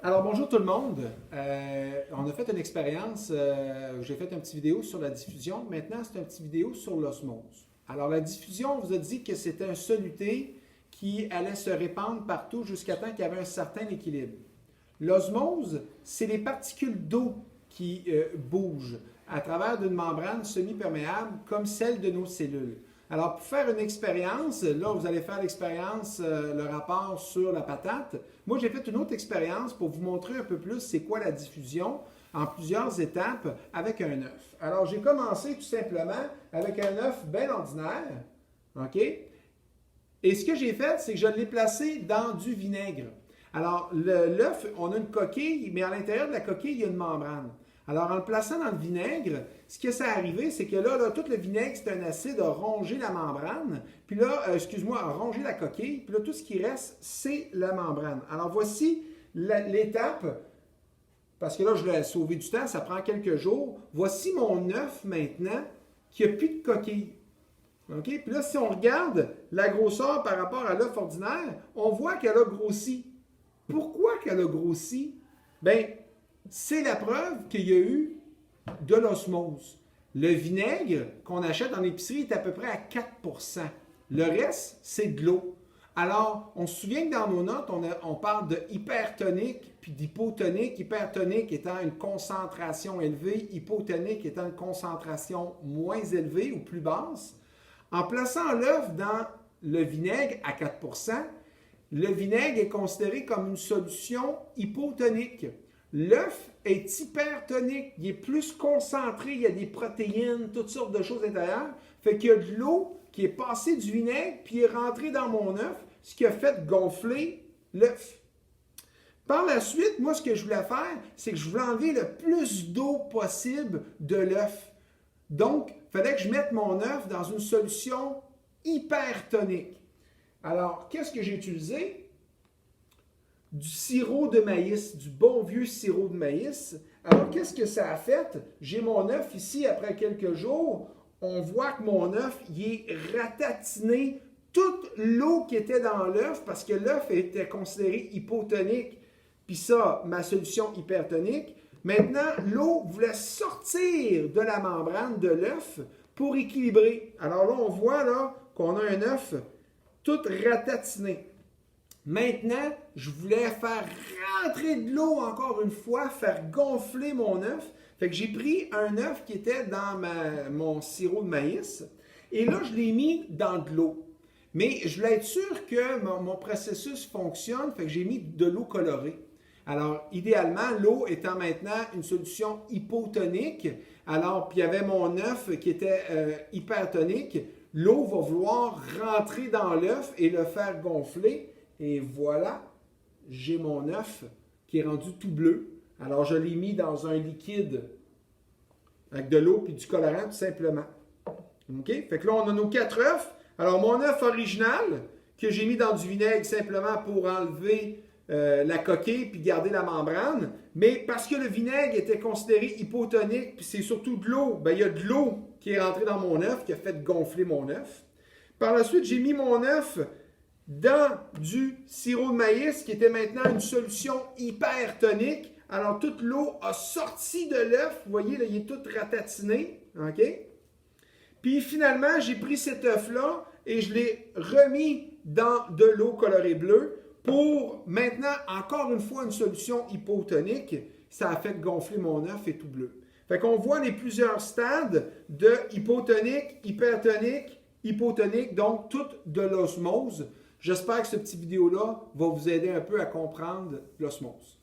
Alors bonjour tout le monde. On a fait une expérience, j'ai fait une petite vidéo sur la diffusion. Maintenant, c'est une petite vidéo sur l'osmose. Alors la diffusion, on vous a dit que c'était un soluté qui allait se répandre partout jusqu'à temps qu'il y avait un certain équilibre. L'osmose, c'est les particules d'eau qui bougent à travers d'une membrane semi-perméable comme celle de nos cellules. Alors, pour faire une expérience, là, vous allez faire l'expérience, le rapport sur la patate. Moi, j'ai fait une autre expérience pour vous montrer un peu plus c'est quoi la diffusion en plusieurs étapes avec un œuf. Alors, j'ai commencé tout simplement avec un œuf bien ordinaire, OK? Et ce que j'ai fait, c'est que je l'ai placé dans du vinaigre. Alors, l'œuf, on a une coquille, mais à l'intérieur de la coquille, il y a une membrane. Alors, en le plaçant dans le vinaigre, ce qui s'est arrivé, c'est que là, tout le vinaigre, c'est un acide, a rongé la membrane, puis là, a rongé la coquille, puis là, tout ce qui reste, c'est la membrane. Alors, voici l'étape, parce que là, je l'ai sauvé du temps, ça prend quelques jours. Voici mon œuf maintenant, qui n'a plus de coquille. OK? Puis là, si on regarde la grosseur par rapport à l'œuf ordinaire, on voit qu'elle a grossi. Pourquoi qu'elle a grossi? Bien, c'est la preuve qu'il y a eu de l'osmose. Le vinaigre qu'on achète en épicerie est à peu près à 4%. Le reste, c'est de l'eau. Alors, on se souvient que dans nos notes, on parle de hypertonique puis d'hypotonique. Hypertonique étant une concentration élevée, hypotonique étant une concentration moins élevée ou plus basse. En plaçant l'œuf dans le vinaigre à 4%, le vinaigre est considéré comme une solution hypotonique. L'œuf est hypertonique, il est plus concentré, il y a des protéines, toutes sortes de choses intérieures. Fait qu'il y a de l'eau qui est passée du vinaigre puis est rentrée dans mon œuf, ce qui a fait gonfler l'œuf. Par la suite, moi, ce que je voulais faire, c'est que je voulais enlever le plus d'eau possible de l'œuf. Donc, il fallait que je mette mon œuf dans une solution hypertonique. Alors, qu'est-ce que j'ai utilisé? Du sirop de maïs, du bon vieux sirop de maïs. Alors, qu'est-ce que ça a fait? J'ai mon œuf ici, après quelques jours, on voit que mon œuf, il est ratatiné. Toute l'eau qui était dans l'œuf, parce que l'œuf était considéré hypotonique, puis ça, ma solution hypertonique. Maintenant, l'eau voulait sortir de la membrane de l'œuf pour équilibrer. Alors là, on voit là qu'on a un œuf tout ratatiné. Maintenant, je voulais faire rentrer de l'eau encore une fois, faire gonfler mon œuf. Fait que j'ai pris un œuf qui était dans mon sirop de maïs et là, je l'ai mis dans de l'eau. Mais je voulais être sûr que mon processus fonctionne, fait que j'ai mis de l'eau colorée. Alors, idéalement, l'eau étant maintenant une solution hypotonique, alors, puis il y avait mon œuf qui était hypertonique, l'eau va vouloir rentrer dans l'œuf et le faire gonfler. Et voilà, j'ai mon œuf qui est rendu tout bleu. Alors, je l'ai mis dans un liquide avec de l'eau et du colorant, tout simplement. OK? Fait que là, on a nos 4 œufs. Alors, mon œuf original, que j'ai mis dans du vinaigre simplement pour enlever la coquille puis garder la membrane. Mais parce que le vinaigre était considéré hypotonique, puis c'est surtout de l'eau, bien, il y a de l'eau qui est rentrée dans mon œuf, qui a fait gonfler mon œuf. Par la suite, j'ai mis mon œuf dans du sirop de maïs qui était maintenant une solution hypertonique. Alors, toute l'eau a sorti de l'œuf. Vous voyez, là, il est tout ratatiné. OK? Puis, finalement, j'ai pris cet œuf-là et je l'ai remis dans de l'eau colorée bleue pour maintenant, encore une fois, une solution hypotonique. Ça a fait gonfler mon œuf et tout bleu. Fait qu'on voit les plusieurs stades de hypotonique, hypertonique, hypotonique, donc toute de l'osmose. J'espère que cette petite vidéo-là va vous aider un peu à comprendre l'osmose.